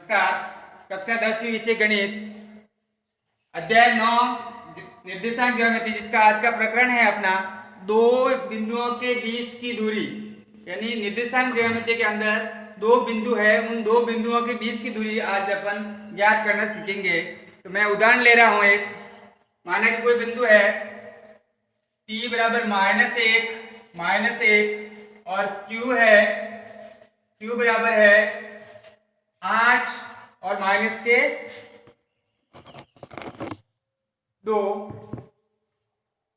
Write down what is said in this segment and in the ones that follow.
नमस्कार। कक्षा 10वीं विषय गणित अध्याय 9 निर्देशांक ज्यामिति, जिसका आज का प्रकरण है अपना दो बिंदुओं के बीच की दूरी। यानी निर्देशांक ज्यामिति के अंदर दो बिंदु है, उन दो बिंदुओं के बीच की दूरी आज अपन ज्ञात करना सीखेंगे। तो मैं उदाहरण ले रहा हूं एक। माना कि कोई बिंदु है p बराबर -1 और q है, q बराबर है 8 और -2।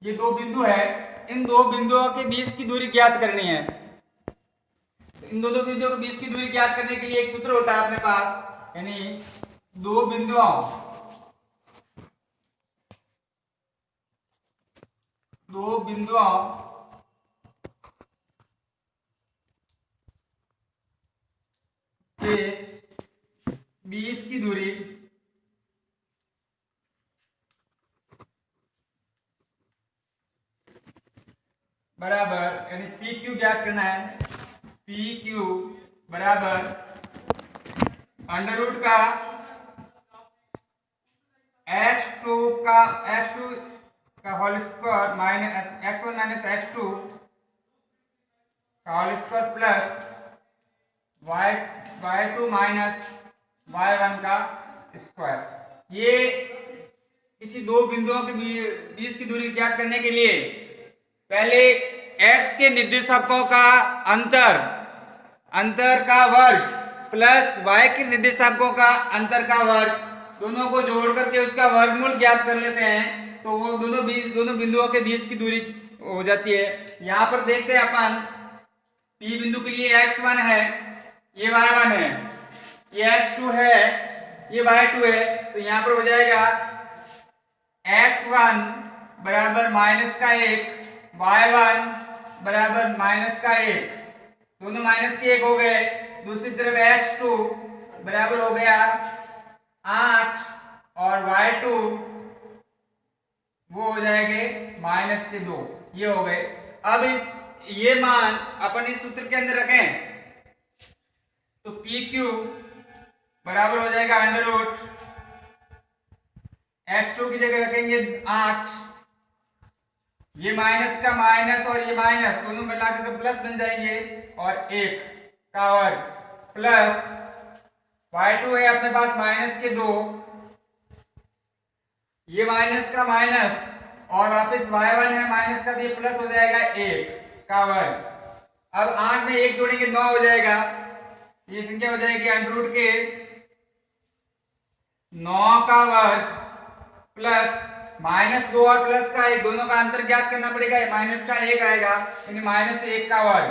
ये दो बिंदु है, इन दो बिंदुओं के बीच की दूरी ज्ञात करनी है। इन दोनों बिंदुओं के बीच की दूरी ज्ञात करने के लिए एक सूत्र होता है अपने पास, यानी दो बिंदुओं के बीच की दूरी बराबर, यानी पी क्यू ज्ञात करना है। पी क्यू बराबर अंडर रूट का x2 का whole square minus x1 minus x2 का whole square plus y2 minus y1 का स्क्वायर। ये इसी दो बिंदुओं के बीच की दूरी ज्ञात करने के लिए पहले x के निर्देशांकों का अंतर का वर्ग प्लस y के निर्देशांकों का अंतर का वर्ग, दोनों को जोड़ करके उसका वर्गमूल ज्ञात कर लेते हैं। तो वो दोनों बिंदुओं के बीच की दूरी हो जाती है। यहाँ पर देखते हैं अपन, P बिंदु के लिए x1 है, ये y1 है, ये x2 है, ये y2 है। तो यहाँ पर हो जाएगा x1 बराबर -1, y1 बराबर -1, दोनों -1 हो गए। दूसरी तरफ x2 बराबर हो गया 8 और y2 वो हो जाएंगे -2, ये हो गए। अब ये मान अपन इस सूत्र के अंदर रखें तो PQ बराबर हो जाएगा अंडर रूट x2 की जगह रखेंगे 8, ये माइनस का माइनस और ये माइनस दोनों मिलाकर के प्लस बन जाएंगे और 1 का वर्ग प्लस y2 है अपने पास -2, ये माइनस का माइनस और वापस y1 है माइनस का, तो ये प्लस हो जाएगा 1 का वर्ग। अब 8 में 1 जोड़ेंगे 9 हो जाएगा, ये संख्या हो जाएगी अंडर रूट के 9 का वर्ग प्लस -2 और प्लस का 1, दोनों का अंतर ज्ञात करना पड़ेगा। माइनस का 1 आएगा, यानी -1 का वर्ग।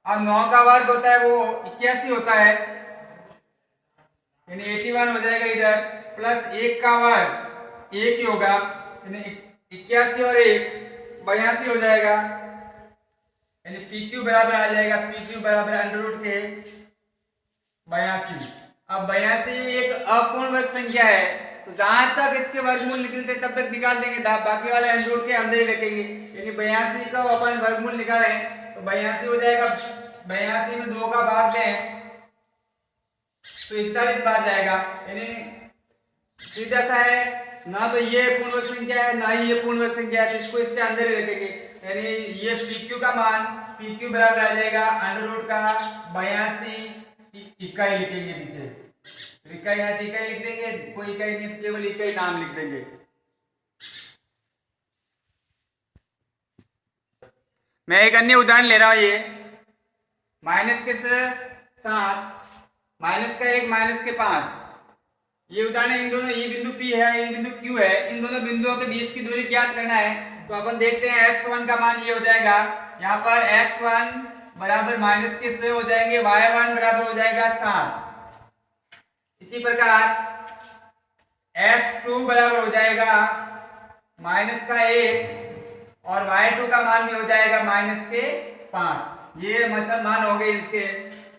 अब 9 का वर्ग होता है वो 81 होता है, यानी 81 हो जाएगा इधर, प्लस 1 का वर्ग 1 ही होगा, यानी 81 और 1 82 हो जाएगा, यानी PQ बराबर आ जाएगा PQ बराबर अंडर रूट के 82। अब 82 एक अपूर्ण वर्ग संख्या है, तो जहां तक इसके वर्गमूल निकलते तब तक निकाल देंगे, बाकी वाले अंडर रूट के अंदर ही रखेंगे। यानी 82 का अपन वर्गमूल निकालें तो 82 हो जाएगा, 82 में 2 का भाग दें तो 41 बार जाएगा। यानी सीधा सा है, ना तो ये पूर्ण वर्ग संख्या है ना ही ये पूर्ण वर्ग संख्या है, तो इसको इसके अंदर ही रखेंगे। यानी ये PQ का मान PQ बराबर आ जाएगा अंडर रूट का 82 इकाई लिखेंगे पीछे, इकाई है तो इकाई लिख देंगे, कोई इकाई नहीं तो केवल इकाई नाम लिख देंगे। मैं एक अन्य उदाहरण ले रहा हूं, ये माइनस के 7 माइनस का 1 माइनस के 5। ये उदाहरण इन दोनों, ये बिंदु P है, ये बिंदु Q है, इन दोनों बिंदुओं के बीच की दूरी ज्ञात करना है। तो अपन देखते हैं x1 का मान ये हो जाएगा, यहाँ पर x1 बराबर -6 हो जाएंगे, y1 बराबर हो जाएगा 7। इसी प्रकार x2 बराबर हो जाएगा -1 और y2 का मान भी हो जाएगा -5। ये मतलब मान हो गए इसके।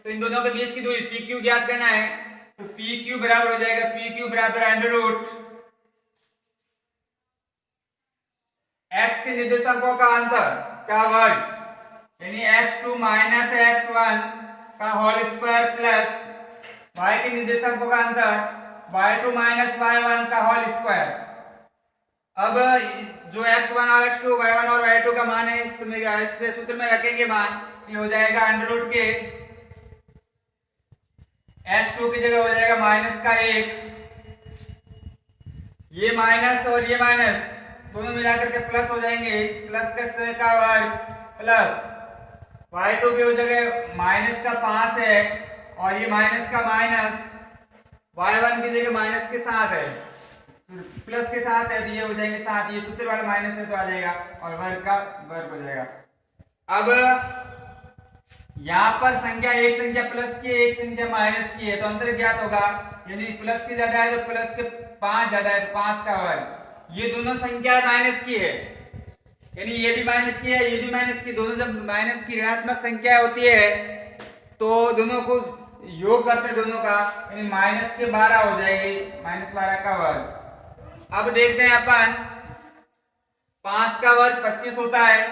तो इन दोनों के बीच की दूरी PQ ज्ञात करना है, तो PQ बराबर हो जाएगा PQ बराबर अंडर रूट x के निर्देशांकों का अंतर का वर्ग, यानी x2 माइनस x1 का होल स्क्वायर प्लस y के निर्देशांकों का अंतर y2 माइनस y1 का होल स्क्वायर। अब जो x1 और x2 y1 और y2 का मान है इससे सूत्र में रखेंगे मान, ये हो जाएगा अंडर रूट के x2 की जगह हो जाएगा माइनस का 1, ये माइनस और ये माइनस दोनों मिलाकर के प्लस हो जाएंगे, प्लस का वर्ग प्लस y2 की हो जगह माइनस का 5 है और ये माइनस का माइनस y1 की जगह माइनस के साथ है, प्लस के साथ है तो ये हो जाएंगे 7, ये सूत्र वाला माइनस है तो आ जाएगा और वर्ग का वर्ग हो जाएगा। अब यहाँ पर संख्या एक संख्या प्लस की है, एक संख्या माइनस की है तो अंतर ज्ञात होगा, यानी प्लस की ज्यादा है तो प्लस के 5 ज्यादा है तो 5 का वर्ग। ये दोनों संख्या माइनस की है, यानी ये भी माइनस की है ये भी माइनस की, दोनों जब माइनस की ऋणात्मक संख्या होती है तो दोनों को योग करते हैं दोनों का, यानी माइनस के 12 हो जाएगी, माइनस 12 का वर्ग। अब देखते हैं अपन 5 का वर्ग 25 होता है,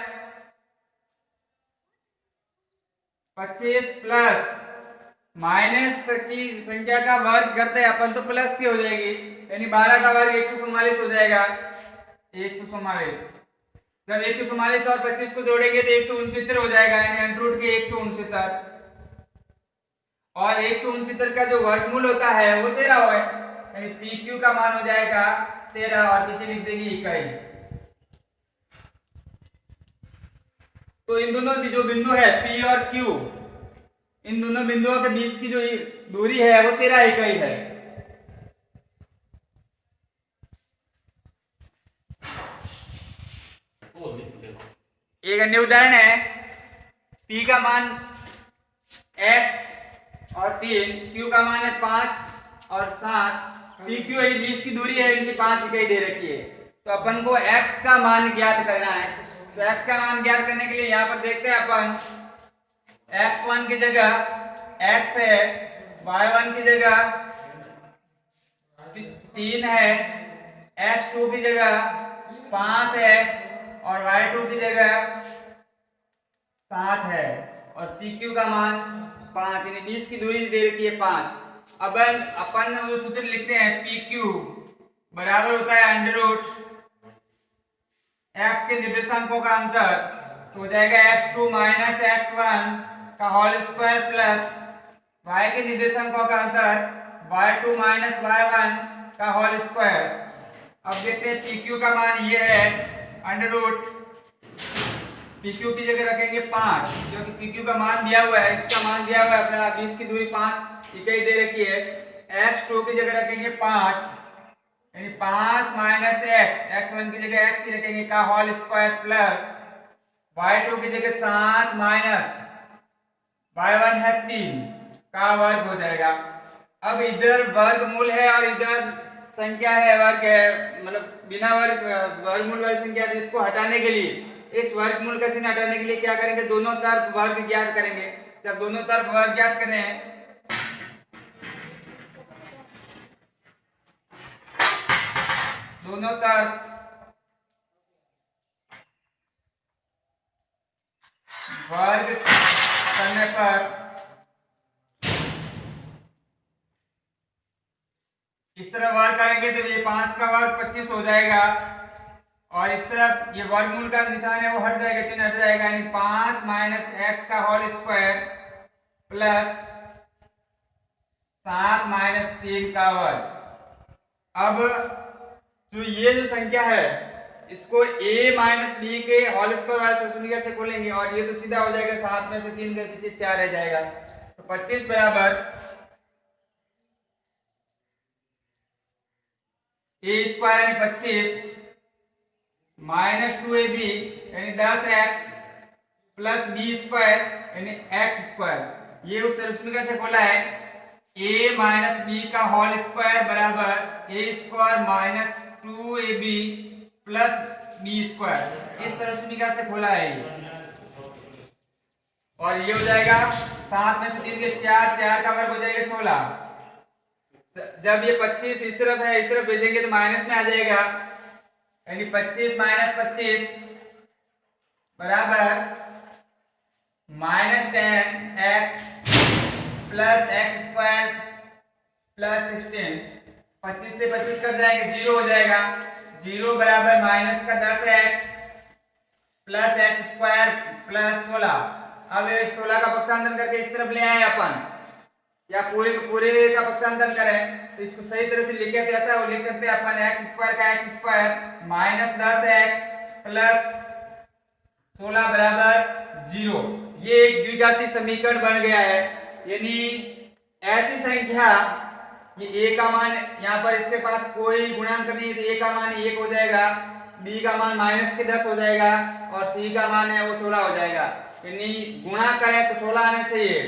25 प्लस माइनस की संख्या का वर्ग करते हैं अपन तो प्लस की हो जाएगी, यानी 12 का वर्ग 144 हो जाएगा, 144। जब 144 और 25 को जोड़ेंगे तो 169 हो जाएगा, यानी अंडर रूट के 169, और 169 का जो वर्गमूल होता है वो 13 है, यानी PQ का मान हो जाएगा 13 और पीछे लिख देंगे इकाई। तो इन दोनों जो बिंदु है P और Q, इन दोनों बिंदुओं के बीच की जो दूरी है वो 13 इकाई है। एक अन्य उदाहरण है, P का मान x और 3, Q का मान है 5 और 7, PQ ये बीच की दूरी है, इनकी 5 इकाई दे रखी है, तो अपन को x का मान ज्ञात करना है। तो x का मान ज्ञात करने के लिए यहाँ पर देखते हैं अपन x1 की जगह x है, y1 की जगह 3 है, x2 की जगह 5 है और y2 की जगह 7 है और PQ का मान 5, यानी 20 की दूरी दे रखी है 5। अब अपन वो सूत्र लिखते हैं PQ बराबर होता है अंडर रूट x के निर्देशांकों का अंतर, तो हो जाएगा x2 माइनस x1 का होल स्क्वायर प्लस y के निर्देशांकों का अंतर y2 माइनस y1 का होल स्क्वायर। अब देखते हैं PQ का मान ये है अंडर रूट, PQ की जगह रखेंगे 5, जो कि PQ का मान दिया हुआ है, इसका मान दिया हुआ है अपना 20 की दूरी 5 इकाई दे रखी है, x2 की जगह रखेंगे 5, यानी 5 माइनस x1 की जगह x ही रखेंगे का होल स्क्वायर प्लस y2 की जगह 7 माइनस y1 है 3 का वर्ग हो जाएगा। अब इधर वर्गमूल है और इधर संख्या है वर्ग है, मतलब बिना वर्गमूल वाली संख्या, तो इसको हटाने के लिए, इस वर्गमूल का चिन्ह हटाने के लिए क्या करेंगे, दोनों तरफ वर्ग ज्ञात करेंगे। जब दोनों तरफ वर्ग ज्ञात करें दोनों तरफ वर्ग करने पर इस तरह वर्ग करेंगे तो ये 5 का वर्ग 25 हो जाएगा और इस तरफ ये वर्गमूल का निशान है वो हट जाएगा, चिन्ह हट जाएगा, यानी 5 माइनस x का होल स्क्वायर प्लस 7 माइनस 3 का वर्ग। अब जो ये जो संख्या है इसको a माइनस बी के होल स्क्वायर वाले समीकरण से खोलेंगे और ये तो सीधा हो जाएगा, 7 में से 3 के पीछे 4 रह जाएगा, तो 25 बराबर a स्क्वायर यानी 25 माइनस 2ab यानी 10x प्लस बी स्क्वायर यानी x स्क्वायर। ये उस समीकरण से खोला है, a माइनस बी का होल स्क्वायर बराबर a square minus 2ab plus b square, इस समीकरण से खोला है और ये हो जाएगा 7 में से 3 के 4, 4 का वर्ग हो जाएगा 16। जब ये 25 इस तरफ है इस तरफ भेजेंगे तो माइनस में आ जाएगा, यानी 25 माइनस 25 बराबर minus 10x plus x square plus 16, 25 से 25 कट जाएंगे, 0 हो जाएगा। 0 बराबर माइनस का 10x plus x square plus 16। अब 16 का पक्षांतर करके इस तरफ ले आए अपन, या पूरे पूरे का पक्षांतर करें तो इसको सही तरह से लिखे तो ऐसा वो लिख सकते हैं अपन, एक्स स्क्वायर का x square minus 10x plus 16 बराबर 0। ये एक द्विघाती समीकरण बन गया है। यानी ऐसी संख्या, ये a का मान यहाँ पर इसके पास कोई गुणांक नहीं है तो a का मान 1 हो जाएगा, b का मान माइनस के 10 हो जाएगा और c का मान है वो 16 हो जाएगा। यानी गुणा करें तो 16 आने चाहिए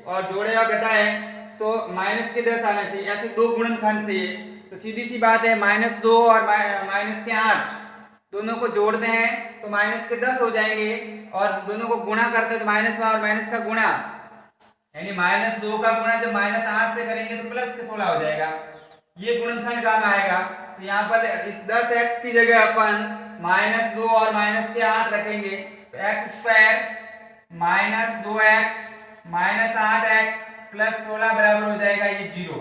और जोड़े और घटाए तो माइनस के 10 आने चाहिए। ऐसे दो गुणनखंड चाहिए। तो सीधी सी बात है, -2 और माइनस के 8 दोनों को जोड़ते हैं तो माइनस के 10 हो जाएंगे, और दोनों को गुणा करते हैं तो माइनस और माइनस का गुणा, यानी -2 का गुणा जब -8 से करेंगे तो प्लस के 16 हो जाएगा। ये गुणनखंड काम आएगा। तो यहाँ पर इस 10x की जगह अपन -2 और माइनस के 8 रखेंगे तो x square minus 2x minus 8x plus 16 बराबर हो जाएगा ये 0।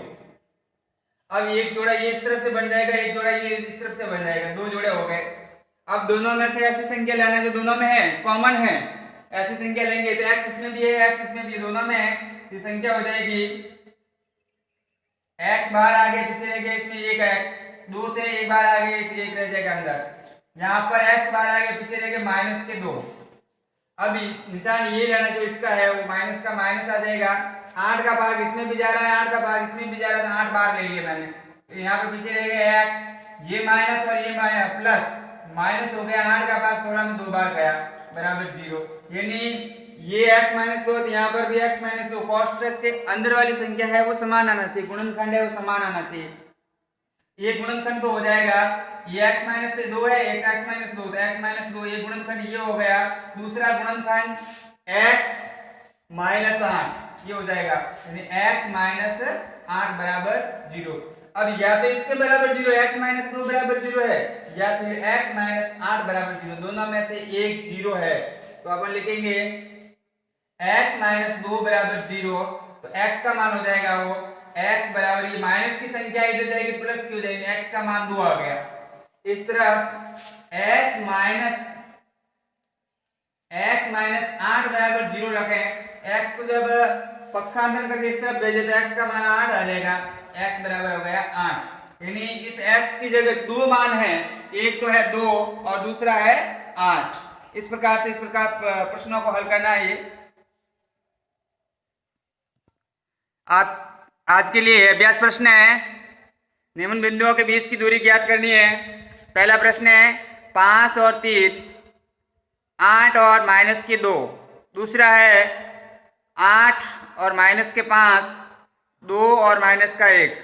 अब एक जोड़ा ये इस तरफ से बन जाएगा, एक जोड़ा ये इस तरफ से बन जाएगा, दो जोड़े हो गए। अब दोनों में से ऐसी संख्या लेना है जो दोनों में है, कॉमन है, ऐसी संख्या लेंगे तो x इसमें भी है, x इसमें भी, दोनों में है, ये संख्या हो जाएगी x बाहर आगे पीछे रह गया, इसमें एक x, 2 थे, एक बार आगे एक रह जाएगा अंदर। यहाँ पर x बाहर आगे पीछे रह गए माइनस के 2। अभी निशान ये लेना जो इसका है वो माइनस का माइनस आ जाएगा। 8 का भाग इसमें भी जा रहा है, 8 का भाग इसमें भी जा रहा है, 8 बार ले लिया मैंने, तो यहाँ पे पीछे रह गया x, ये माइनस और ये माइनस प्लस माइनस हो गया, 8 का भाग 16 में 2 बार गया बराबर 0। यानी ये x माइनस 2 यहाँ पर भी x माइनस 2, कोष्ठक के अंदर वाली संख्या है वो समान आना चाहिए, गुणनखंड है वो समान आना चाहिए। ये गुणनखंड तो हो जाएगा, ये x माइनस से 2 है, एक x माइनस 2, तो x माइनस 2 ये गुणनखंड ये हो गया। दूसरा गुणनखंड x माइनस 8 ये हो जाएगा, यानी x माइनस 8 बराबर 0। अब या तो इसके बराबर 0 x माइनस 2 बराबर 0 है, या फिर x माइनस 8 बराबर 0, दोनों में से एक 0 है। तो अपन लिखेंगे x माइनस 2 बराबर 0, तो x का मान हो जाएगा वो x बराबर, ये माइनस की संख्या इधर जाएगी प्लस की हो जाएगी, x का मान 2 आ गया। इस तरह x माइनस 8 बराबर 0 रखें, x को जब पक्षांतर करके इस तरफ भेजे तो x का मान 8 आ जाएगा, x बराबर हो गया 8। यानी इस x की जगह दो मान है, एक तो है 2 और दूसरा है 8। इस प्रकार से इस प्रकार प्रश्नों को हल करना है। ये आप आज के लिए अभ्यास प्रश्न है, निम्न बिंदुओं के बीच की दूरी ज्ञात करनी है। पहला प्रश्न है 5 और 3, 8 और माइनस के 2। दूसरा है 8 और माइनस के 5, 2 और माइनस का 1।